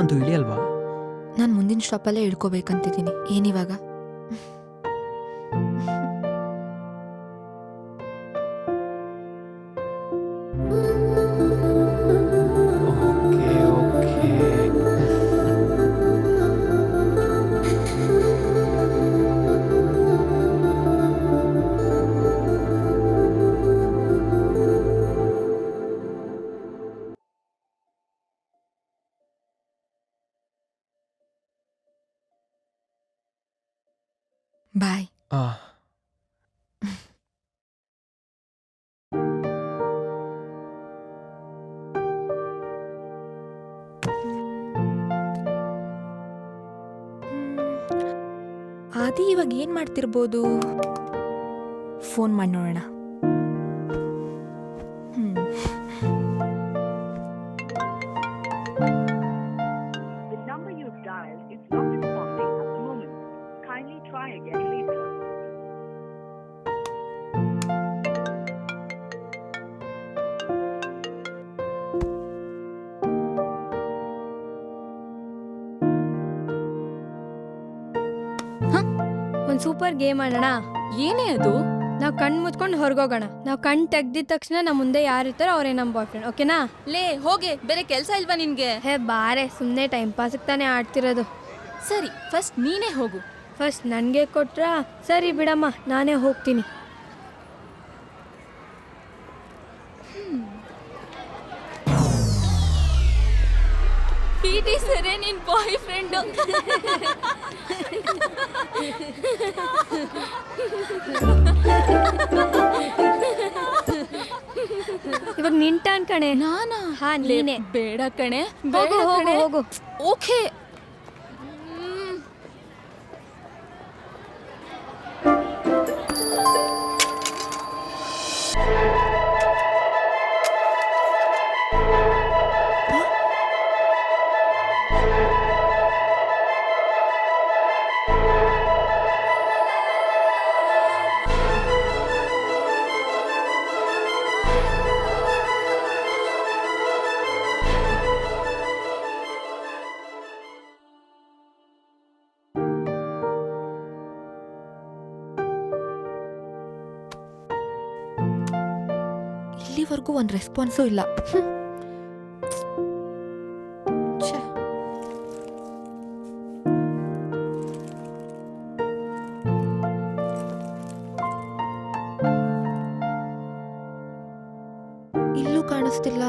ಅಂತೂ ಇಳಿಯಲ್ವಾ? ನಾನು ಮುಂದಿನ ಸ್ಟಾಪಲ್ಲೇ ಇಳ್ಕೋಬೇಕಂತಿದ್ದೀನಿ. ಏನಿವಾಗ? Okay okay. ಬಾಯ್. ಆ, ಆದಿ ಇವಾಗ ಏನ್ ಮಾಡ್ತಿರ್ಬೋದು? ಫೋನ್ ಮಾಡಿ ನೋಡೋಣ. The number you've dialed is not responding at the moment. Kindly try again later. ಒಂದ್ ಸೂಪರ್ ಗೇಮ್ ಆಡೋಣ. ಏನೇ ಅದು? ನಾವ್ ಕಣ್ ಮುಚ್ಕೊಂಡು ಹೊರಗೋಗೋಣ. ನಾವ್ ಕಣ್ ತೆಗ್ದಿದ ತಕ್ಷಣ ನಮ್ ಮುಂದೆ ಯಾರಿರ್ತಾರೋ ಅವರೇ ನಮ್ ಬಾಯ್ ಫ್ರೆಂಡ್. ಓಕೆನಾ? ಲೇ ಹೋಗೆ, ಬೇರೆ ಕೆಲ್ಸ ಇಲ್ವಾ ನಿನ್ಗೆ? ಹೇ ಬಾರೆ, ಸುಮ್ನೆ ಟೈಮ್ ಪಾಸ್ ತಾನೇ ಆಡ್ತಿರೋದು. ಸರಿ, ಫಸ್ಟ್ ನೀನೇ ಹೋಗು. ಫಸ್ಟ್ ನನ್ಗೆ ಕೊಟ್ರಾ? ಸರಿ ಬಿಡಮ್ಮ, ನಾನೇ ಹೋಗ್ತೀನಿ. ಪಿಟಿ ಸರೇ ನಿನ್ ಬಾಯ್ ಫ್ರೆಂಡ್. ಇವಾಗ ನಿನ್ ಟರ್ನ್ ಕಣೆ. ನಾನಾ? ಹಾ, ಲೇ, ನೀನೆ. ಬೇಡ ಕಣೆ, ಹೋಗು ಬೇಡ ಹೋಗು ಕಣೆ. ಹೋಗು. ಓಕೆ. ಇಲ್ಲಿವರೆಗೂ ಒಂದು ರೆಸ್ಪಾನ್ಸೂ ಇಲ್ಲ. ಛೆ. ಇಲ್ಲೂ ಕಾಣಿಸ್ತಿಲ್ಲ.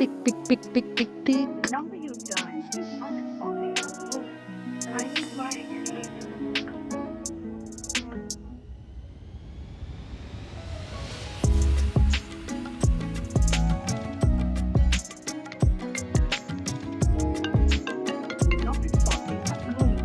Tick tick tick tick tick tick. The number you've dialed is not responding at the moment. Kindly try again later. Not responding at the moment.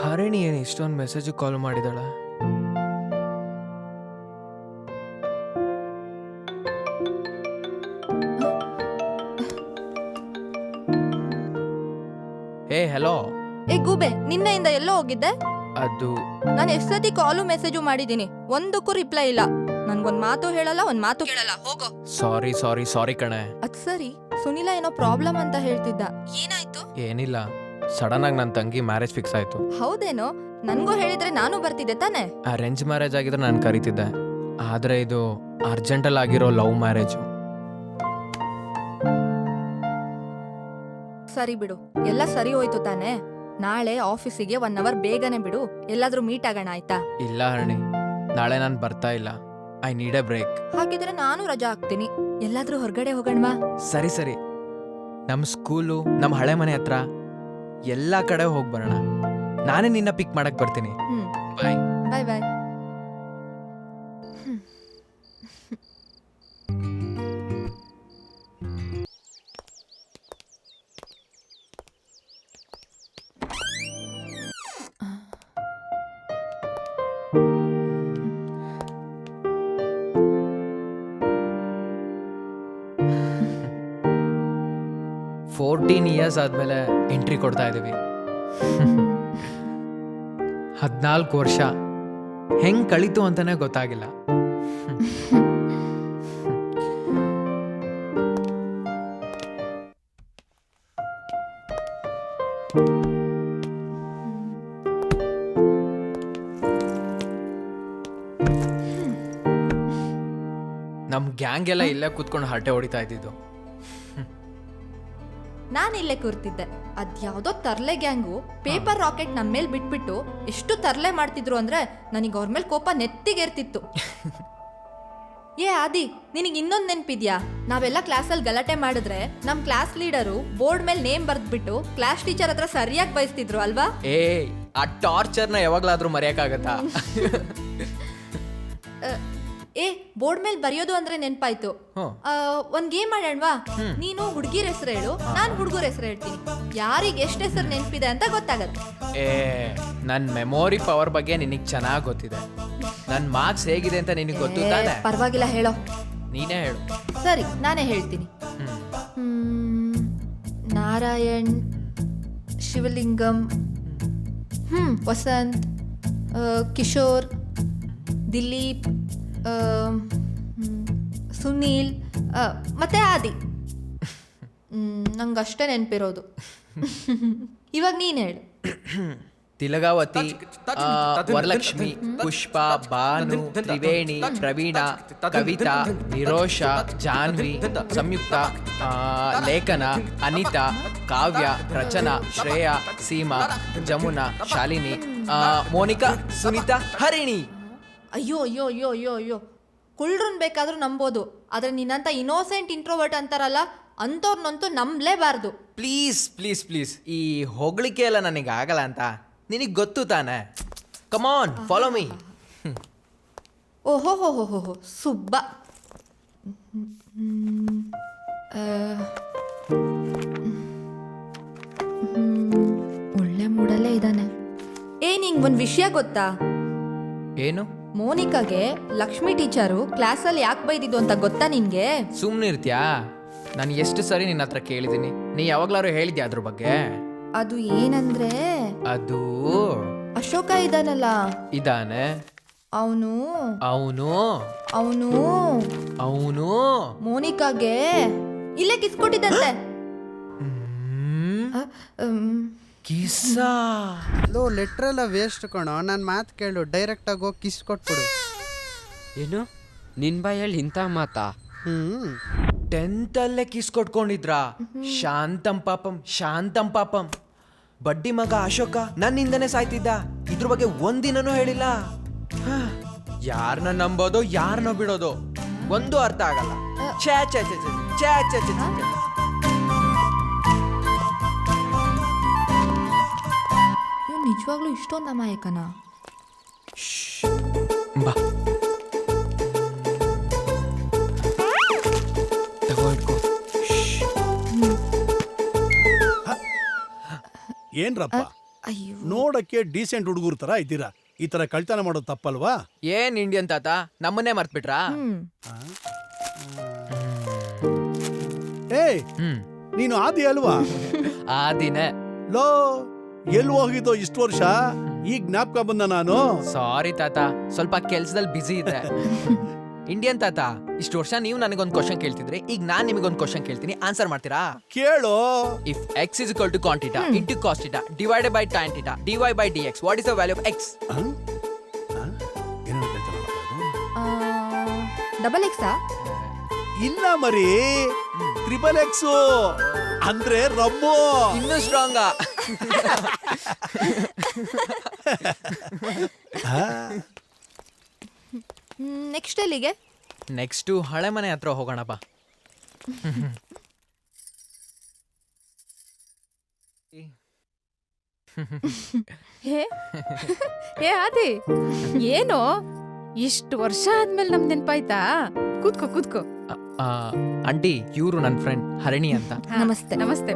Harini ಏನು ಇಷ್ಟೊಂದು ಮೆಸೇಜ್ ಕಾಲ್ ಮಾಡಿದಾಳ? ಏ ಹೆಲೋ. ಏ ಗೂಬೆ, ನಿನ್ನೆಯಿಂದ ಎಲ್ಲೋ ಹೋಗಿದ್ದೆ? ಅದು ನಾನು ಎಷ್ಟು ಸತಿ ಕಾಲು ಮೆಸೇಜು ಮಾಡಿದ್ದೀನಿ, ಒಂದಕ್ಕೂ ರಿಪ್ಲೈ ಇಲ್ಲ. ನನ್ಗೊಂದ್ ಮಾತು ಹೇಳಲ್ಲ, ಒಂದ್ ಮಾತು ಕೇಳಲ್ಲ. ಹೋಗೋ. ಸಾರಿ ಸಾರಿ ಸಾರಿ ಕಣೆ. ಅದ್ ಸರಿ, ಸುನಿಲ ಏನೋ ಪ್ರಾಬ್ಲಮ್ ಅಂತ ಹೇಳ್ತಿದ್ದ. ಏನಾಯ್ತು? ಏನಿಲ್ಲ, ಸಡನ್ ಆಗಿ ನನ್ನ ತಂಗಿ ಮ್ಯಾರೇಜ್ ಫಿಕ್ಸ್ ಆಯ್ತು. ಹೌದೇನೋ? ನನ್ಗೂ ಹೇಳಿದ್ರೆ ನಾನು ಬರ್ತಿದ್ದೆ ತಾನೆ. ಅರೇಂಜ್ ಮ್ಯಾರೇಜ್ ಆಗಿದ್ರೆ ನಾನು ಕರಿತಿದ್ದೆ, ಆದ್ರೆ ಇದು ಅರ್ಜೆಂಟಲ್ಲಿ ಆಗಿರೋ ಲವ್ ಮ್ಯಾರೇಜು. ಸರಿ ಬಿಡು, ಎಲ್ಲ ಸರಿ ಹೋಯ್ತು ತಾನೆ. ನಾಳೆ ಆಫೀಸಿಗೆ 1 ಅವರ್ ಬೇಗನೆ ಬಿಡು, ಎಲ್ಲಾದ್ರೂ ಮೀಟ್ ಆಗೋಣ ಆಯ್ತಾ? ಇಲ್ಲ ಹರಣಿ, ನಾಳೆ ನಾನು ಬರ್ತಾ ಇಲ್ಲ. I need a break. ಹಾಗಿದ್ರೆ ನಾನು ರಜಾ ಹಾಕ್ತೀನಿ. ಎಲ್ಲಾದ್ರೂ ಹೊರಗಡೆ ಹೋಗೋಣವಾ? ಸರಿ ಸರಿ, ನಮ್ಮ ಸ್ಕೂಲು, ನಮ್ಮ ಹಳೆ ಮನೆ ಹತ್ರ ಎಲ್ಲ ಕಡೆ ಹೋಗಿ ಬರೋಣ. ನಾನೇ ನಿನ್ನ ಪಿಕ್ ಮಾಡಕ್ ಬರ್ತೀನಿ. ಹ್ಮ್, ಬಾಯ್. ಬಾಯ್ ಬಾಯ್. 14 ಇಯರ್ಸ್ ಆದ್ಮೇಲೆ ಎಂಟ್ರಿ ಕೊಡ್ತಾ ಇದೀವಿ. 14 ವರ್ಷ ಹೆಂಗ್ ಕಳೀತು ಅಂತಾನೆ ಗೊತ್ತಾಗಿಲ್ಲ. ನಮ್ ಗ್ಯಾಂಗ್ ಎಲ್ಲ ಇಲ್ಲೇ ಕೂತ್ಕೊಂಡು ಹರಟೆ ಹೊಡಿತಾ ಇದ್ದಿದ್ದು. ನಾನಿಲ್ಲೇ ಕೂರ್ತಿದ್ದೆ. ಅದ್ಯಾವುದೋ ತರ್ಲೆ ಗ್ಯಾಂಗು ಪೇಪರ್ ರಾಕೆಟ್ ನಮ್ಮ ಮೇಲೆ ಬಿಟ್ಬಿಟ್ಟು ಎಷ್ಟು ತರ್ಲೆ ಮಾಡ್ತಿದ್ರು ಅಂದ್ರೆ ನನಗೆ ಅವ್ರ ಮೇಲೆ ಕೋಪ ನೆತ್ತಿಗೇರ್ತಿತ್ತು. ಏ ಆದಿ, ನಿನಗೆ ಇನ್ನೊಂದು ನೆನಪಿದ್ಯಾ? ನಾವೆಲ್ಲ ಕ್ಲಾಸಲ್ಲಿ ಗಲಾಟೆ ಮಾಡಿದ್ರೆ ನಮ್ಮ ಕ್ಲಾಸ್ ಲೀಡರು ಬೋರ್ಡ್ ಮೇಲೆ ನೇಮ್ ಬರ್ದ್ಬಿಟ್ಟು ಕ್ಲಾಸ್ ಟೀಚರ್ ಹತ್ರ ಸರಿಯಾಗಿ ಬಯಸ್ತಿದ್ರು ಅಲ್ವಾ? ಏ, ಆ ಟಾರ್ಚರ್ನ ಯಾವಾಗ್ಲಾದ್ರೂ ಮರೆಯಕ್ಕಾಗತ್ತಾ? ಏ, ಬೋರ್ಡ್ ಮೇಲೆ ಬರೆಯೋದು ಅಂದ್ರೆ ನೆನ್ಪಾಯ್ತು. ಒಂದ್ ಗೇಮ್ ಮಾಡೋಣವಾ? ನೀನು ಹುಡುಗಿರ ಹೆಸರು ಹೇಳು, ನಾನು ಹುಡುಗರ ಹೆಸರು ಹೇಳ್ತೀನಿ. ಯಾರಿಗೆ ಎಷ್ಟು ಹೆಸರು ನೆನ್ಪಿದೆ ಅಂತ ಗೊತ್ತಾಗತ್ತೆ. ಏ, ನನ್ ಮೆಮೊರಿ ಪವರ್ ಬಗ್ಗೆ ನಿನಗ್ ಚೆನ್ನಾಗ್ ಗೊತ್ತಿದೆ. ನನ್ ಮಾರ್ಕ್ಸ್ ಹೇಗಿದೆ ಅಂತ ನಿನಗೆ ಗೊತ್ತು ತಾನೆ? ಪರವಾಗಿಲ್ಲ, ಹೇಳೋ. ನೀನೇ ಹೇಳು. ಸರಿ, ನಾನೇ ಹೇಳ್ತೀನಿ. ನಾರಾಯಣ್, ಶಿವಲಿಂಗಂ, ವಸಂತ್, ಕಿಶೋರ್, ದಿಲೀಪ್, ಸುನೀಲ್, ಮತ್ತೆ ಆದಿ. ನಂಗಷ್ಟೇ ನೆನಪಿರೋದು. ಇವಾಗ ನೀನು ಹೇಳು. ತಿಲಗಾವತಿ, ವರಲಕ್ಷ್ಮಿ, ಪುಷ್ಪ, ಭಾನು, ತ್ರಿವೇಣಿ, ಪ್ರವೀಣ, ಕವಿತಾ, ನಿರೋಷ, ಜಾನ್ವಿ, ಸಂಯುಕ್ತ, ಲೇಖನ, ಅನಿತಾ, ಕಾವ್ಯ, ರಚನಾ, ಶ್ರೇಯಾ, ಸೀಮಾ, ಜಮುನಾ, ಶಾಲಿನಿ, ಮೋನಿಕಾ, ಸುನೀತಾ, ಹರಿಣಿ. ಅಯ್ಯೋ ಅಯ್ಯೋ ಅಯ್ಯೋ ಅಯ್ಯೋ ಅಯ್ಯೋ, ಕುಳ್ರನ್ ಬೇಕಾದ್ರೂ ನಂಬೋದು, ಆದ್ರೆ ನಿನ್ನಂತ ಇನೋಸೆಂಟ್ ಇಂಟ್ರೋವರ್ಟ್ ಅಂತಾರಲ್ಲ, ಅಂಥವ್ರನ್ನಂತೂ ನಂಬಲೇಬಾರ್ದು. ಪ್ಲೀಸ್ ಪ್ಲೀಸ್ ಪ್ಲೀಸ್, ಈ ಹೊಗಳಿಕೆ ಎಲ್ಲ ನನಗೆ ಆಗಲ್ಲ ಅಂತ ನಿನಗೆ ಗೊತ್ತು ತಾನೆ. ಕಮಾನ್, ಫಾಲೋ ಮೀ. ಓಹೋ ಹೋ ಹೋ ಹೋ ಹೋ, ಸುಬ್ಬ. ಒಳ್ಳೆ ಮೂಡಲ್ಲೇ ಇದ್ದಾನೆ. ಏ, ನಿಂಗೆ ಒಂದು ವಿಷಯ ಗೊತ್ತಾ? ಏನು? ಮೋನಿಕಾಗೆ ಲಕ್ಷ್ಮಿ ಟೀಚರು ಕ್ಲಾಸಲ್ಲಿ ಯಾಕೆ ಬೈದಿದ್ದು ಅಂತ ಗೊತ್ತಾ ನಿನ್ಗೆ? ಸುಮ್ಮನಿರ್ತ್ಯಾ? ನಾನು ಎಷ್ಟು ಸರಿ ನಿನ್ನ ಹತ್ರ ಕೇಳಿದ್ದೀನಿ, ನೀ ಯಾವಾಗ್ಲಾರು ಹೇಳಿದ್ಯಾ ಅದ್ರ ಬಗ್ಗೆ? ಅದು ಏನಂದ್ರೆ, ಅದು ಅಶೋಕ ಇದಾನಲ್ಲ, ಇದಾನೆ. ಅವನು ಅವನು ಅವನು ಅವನು ಮೋನಿಕಾಗೆ ಇಲ್ಲೇ ಕಿಸ್ಕೊಟ್ಟಿದ್ದಂತೆ. ಕಿಸ್ಸಾ? ಲೋ, ಲೆಟ್ರ್ ಎಲ್ಲ ವೇಸ್ಟ್ ಕಣೋ. ನನ್ನ ಮಾತು ಕೇಳು, ಡೈರೆಕ್ಟಾಗಿ ಹೋಗಿ ಕಿಸ್ ಕೊಟ್ಬಿಡು. ಏನು ನಿನ್ ಬಾಯಲ್ಲಿ ಇಂಥ ಮಾತಾ? 10th ಅಲ್ಲೇ ಕಿಸ್ ಕೊಟ್ಕೊಂಡಿದ್ರಾ? ಶಾಂತಂ ಪಾಪಂ, ಶಾಂತಂ ಪಾಪಂ. ಬಡ್ಡಿ ಮಗ ಅಶೋಕ ನನ್ನಿಂದನೇ ಸಾಯ್ತಿದ್ದ. ಇದ್ರ ಬಗ್ಗೆ ಒಂದಿನನೂ ಹೇಳಿಲ್ಲ. ಯಾರನ್ನ ನಂಬೋದೋ ಯಾರನ್ನ ಬಿಡೋದು ಒಂದು ಅರ್ಥ ಆಗಲ್ಲ. ಛೇ ಛೇ ಛೇ ಛೇ ಛೇ ಛೇ ಛೇ ಛೇ. ಇವ್ನು ನಿಜವಾಗ್ಲೂ ಇಷ್ಟೊಂದು ಅಮಾಯಕನ? ಬಾ, ಏನ್ರಪ್ಪ, ಅಯ್ಯೋ, ನೋಡಕ್ಕೆ ಡೀಸೆಂಟ್ ಹುಡುಗರ ತರ ಇದ್ದೀರಾ. ಈ ತರ ಕಳ್ತನ ಮಾಡೋದು ತಪ್ಪಲ್ವಾ? ಏನ್ ಇಂಡಿಯನ್ ತಾತ ನಮ್ಮನ್ನೇ ಮರ್ತ್ಬಿಟ್ರಾ? ಏಯ್, ನೀನು ಆದಿ ಅಲ್ವಾ? ಆ ದಿನ ಲೋ, ಎಲ್ಲಿ ಹೋಗಿದ್ದೋ ಇಷ್ಟು ವರ್ಷ? ಈಗ ಜ್ಞಾಪಕ ಬಂದ ನಾನು. ಸಾರಿ ತಾತ, ಸ್ವಲ್ಪ ಕೆಲ್ಸದಲ್ಲಿ ಬಿಸಿ ಇದೆ. ಇಂಡಿಯನ್ ತಾತ, ಇಷ್ಟು ವರ್ಷ ನೀವು ನನಗೊಂದು ಕ್ವಶನ್ ಕೇಳ್ತಿದ್ರಿ, ಈಗ ನಾನ್ ನಿಮಗೊಂದು ಕ್ವಶನ್ ಕೇಳ್ತೀನಿ, ಆನ್ಸರ್ ಮಾಡ್ತೀರಾ? ಕೇಳು. If x is equal to cot theta into cos theta divided by tan theta dy by dx, what is the value of x? Double ಎಕ್ಸಾ? ಇಲ್ಲ ಮರಿ, ಟ್ರಿಪಲ್ ಎಕ್ಸ್ ಅಂದ್ರೆ ರಮ್ಮು. ಇನ್ನೂ ಸ್ಟ್ರಾಂಗ್. ನೆಕ್ಸ್ಟ್ ಎಲ್ಲಿಗೆ? Next ಹಳೆ ಮನೆ ಹತ್ರ ಹೋಗೋಣ ಬಾ. ಹೇ ಆದಿ, ಏನು ಇಷ್ಟು ವರ್ಷ ಆದ್ಮೇಲೆ ನಮ್ ನೆನ್ಪಾಯ್ತಾ? ಕೂತ್ಕೋ ಕೂತ್ಕೋ. ಆಂಟಿ ಇವರು ನನ್ನ ಫ್ರೆಂಡ್ ಹರಿಣಿ ಅಂತ. ನಮಸ್ತೆ. ನಮಸ್ತೆ.